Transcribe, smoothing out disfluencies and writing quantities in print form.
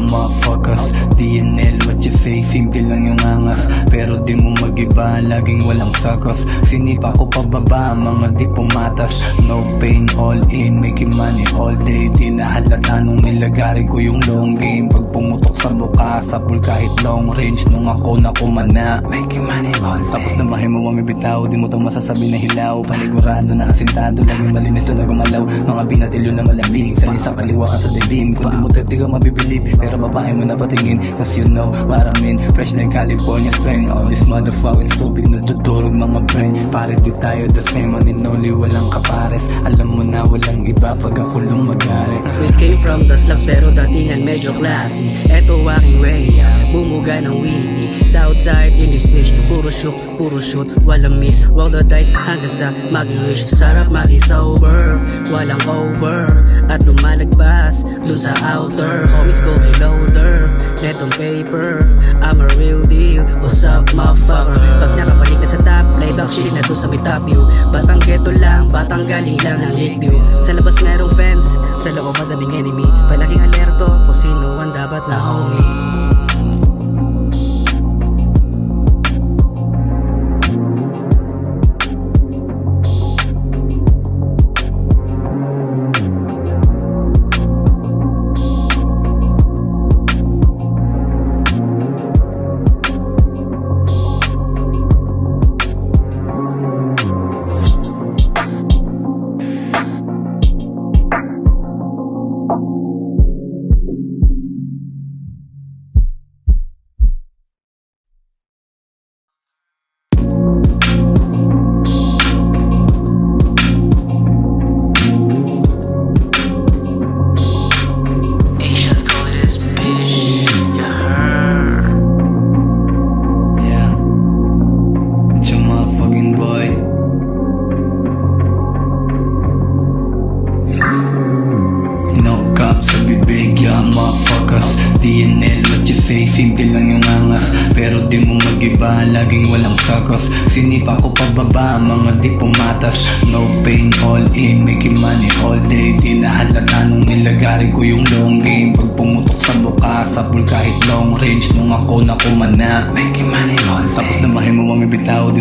motherfuckers. DNL, what you say, simple lang yung angas, pero di mo magiba, laging walang sakos. Sinipa ko pababa, mga di pumatas. No pain, all in, making money all day. Di nahalata nung nilagarin ko yung long game. Pag pumutok sa mukha, sapul kahit long range. Nung ako na kumana, making money all day. Tapos na mo mamibitaw, di mo to masasabi na hilaw. Panigurado na asintado, laging malinis na gumalaw. Mga binatilyo na malamig, sali sa kaliwa ka sa dilim. Kung di mo tete ka mabibilib, pero babae mo na patingin. Cause you know what I mean, fresh na California strain. All this motherfucking stupid, natutulog mga brain. Pare di tayo the same, aninoli walang kapares. Alam mo na walang iba pag ako lumagari. We came from the slums pero datingan medyo classy. Eto aking way, bumuga ng wiki. Southside in this bitch, puro shoot, walang miss. Roll the dice hanggang sa maging rich. Sarap maging sober, walang over. At lumalagpas dun sa outer. Homies go reloader, netong paper, I'm a real deal. What's up motherfucker? Pag nakapanik na sa top, layback shit na to sa may top view. Batang ghetto lang, batang galing lang ng Lakeview. Sa labas merong fence, sa loob madaming enemy. Palaking alerto kung sino ang dapat na homie. DNL, what you say, simple lang yung angas, pero di mo magiba, laging walang sakos. Sinipa ko pababa, mga di pumatas. No pain, all in, making money all day. Di nahalata nung nilagarin ko yung long game. Pag pumutok sa mukha, sapul kahit long range. Nung ako na kumana, making money all day. Tapos na mo mamibitaw.